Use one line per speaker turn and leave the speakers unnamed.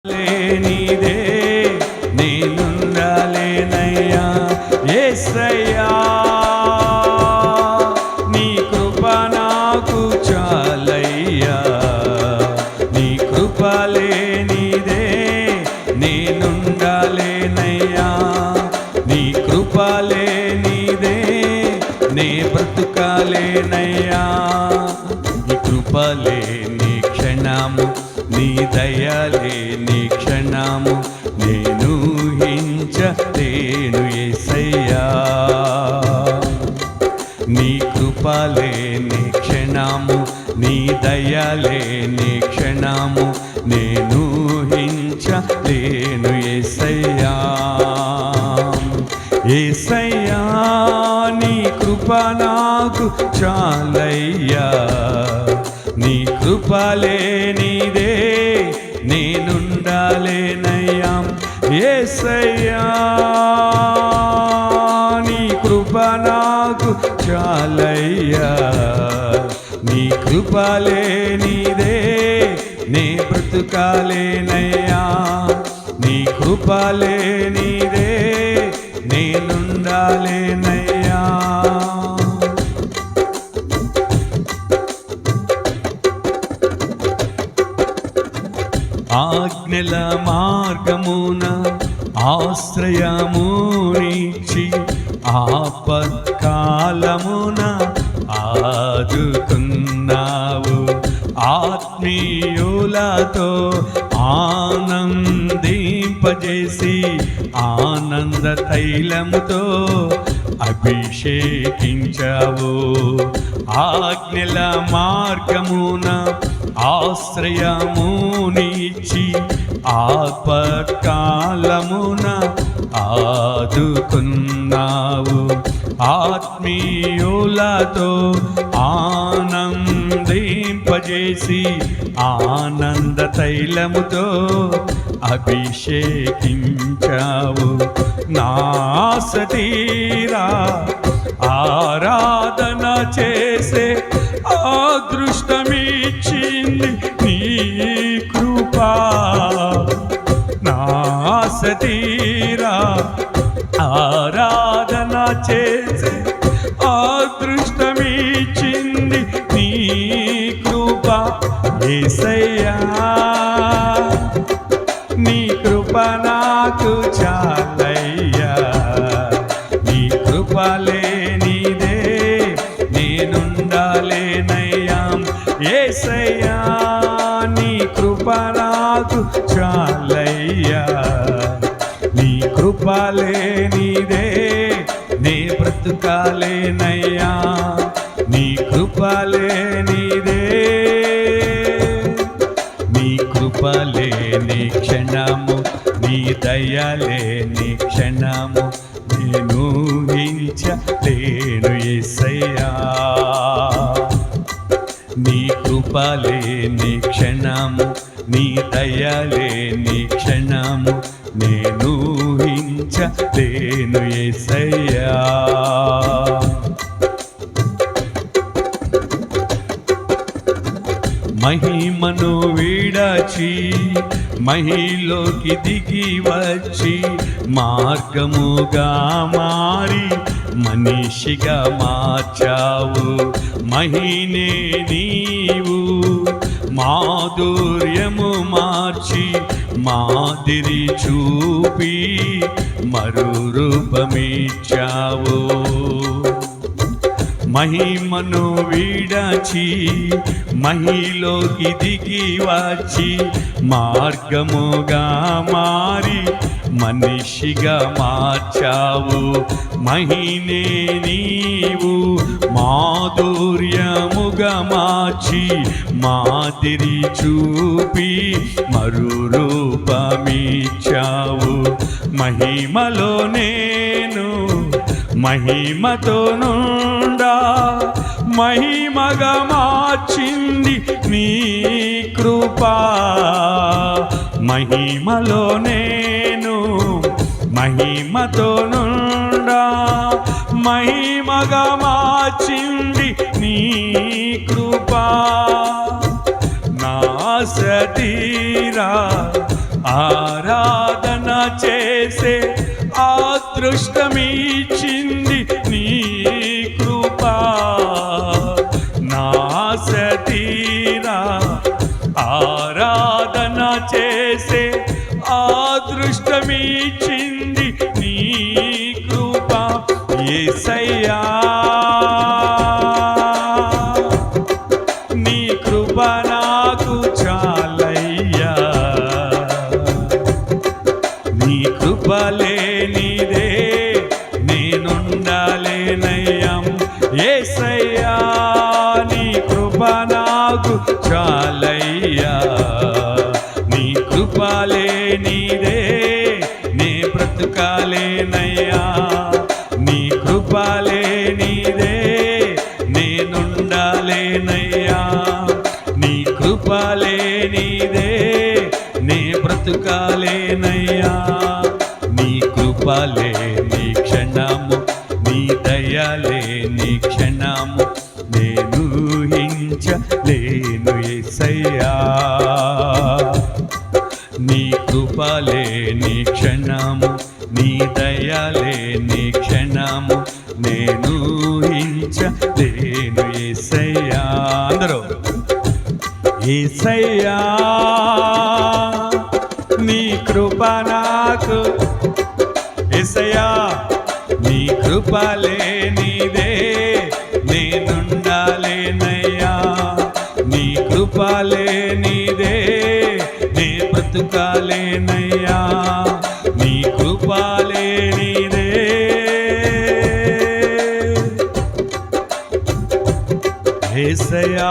లేనిదే నేనుండాలేనయ్యా యేసయ్యా, నీ కృప నాకు చాలయ్యా. నీ కృప లేనిదే నేనుండాలేనయ్యా, నీ కృప లేనిదే నే బ్రతుకాలేనయ్యా. నీ కృప లేని క్షణము, నీ దయలేని క్షణము నేను ఊహించలేను యేసయ్యా. నీ కృప లేని క్షణము, నీ దయలేని క్షణము నేను ఊహించలేను యేసయ్యా. యేసయ్యా, నీ కృప నాకు చాలయ్యా. నీ కృప లేనిదే నేనుండాలేనయ్యా యేసయ్యా. నీ కృప నాకు చాలయ్యా. నీ కృప లేనిదే నే బ్రతుకాలేనయ్యా. నీ కృప లేనిదే నేనుండాలేనయ్యా. ఆజ్ఞల మార్గమున ఆశ్రయమునిచ్చి ఆపత్కాలమున ఆదుకున్నావు. ఆత్మీయులతో ఆనందింపజేసి ఆనంద తైలముతో అభిషేకించావు. ఆజ్ఞల మార్గమున ఆశ్రయమునిచ్చి ఆపత్కాలమున ఆదుకున్నావు. ఆత్మీయులతో ఆనందింపజేసి ఆనంద తైలముతో అభిషేకించావు. నా ఆశ తీరా ఆరాధన చేసే అదృష్టమిచ్చింది నీ కృపా. నా ఆశ తీరా ఆరాధన చేసే అదృష్టమిచ్చింది నీ కృపా. యేసయ్యా, నీ కృప నాకు చాలయ్యా. నీ కృప లేనిదే నేనుండాలేనయ్యా యేసయ్యా. నీ కృప నాకు చాలయ్యా. నీ కృప లేనిదే నే బ్రతుకాలేనయ్యా. నీ కృప లేనిదే, నీ కృప లేని క్షణము, నీ దయలేని క్షణము నేను ఊహించలేను యేసయ్యా. నీ కృప లేని క్షణము, నీ దయలేని క్షణము నేను ఊహించలేను యేసయ్యా. మహిమను విడచి మహిలోకి దిగి వచ్చి మార్గముగా మారి మనిషిగా మార్చావు. మహినే నీవు మాధుర్యము మార్చి మాదిరి చూపి మరు రూపమిచ్చావు. మహిమను విడచి మహిలోకి దిగి వచ్చి మార్గముగా మారి మనిషిగా మార్చావు. మహినే నీవు మాధుర్యముగా మార్చి మాదిరి చూపి మరు రూపమిచ్చావు. మహిమలో నేను మహిమతో నుండా మహిమగా మార్చింది నీ కృపా. మహిమలో నేను మహిమతో నుండా మహిమగా మార్చింది నీ కృపా. నా ఆశ తీరా ఆరాధన చేసే అదృష్టమిచ్చింది నీ కృపా నా సతీరా ఆరాధన చేసే అదృష్టమిచ్చింది నీ కృపా యేసయ్యా నీ కృప నాకు చాలయ్యా నీ కృప లేనిదే నేనుండాలేనయ్యం యేసయ్యా నీ కృప నాకు చాలయ్యా నీ కృప లేనిదే నే బ్రతుకాలేనయ్యా నీ కృప లేనిదే నేనుండాలేనయ్యా నీ కృప లేనిదే నే బ్రతుకాలేనయ్యా నీ కృప లేని క్షణము నీ దయలే నీ క్షణము నేను ఊహించలేను యేసయ్యా నీ కృప లేని క్షణము నీ దయలే నీ క్షణము నేను ఊహించలేను యేసయ్యా అందరూ యేసయ్యా నీ కృప నాకు యేసయ్యా నీ కృప లేనిదే నేనుండాలేనయ్యా నీ కృప లేనిదే నే బ్రతుకాలేనయ్యా నీ కృప లేనిదే యేసయ్యా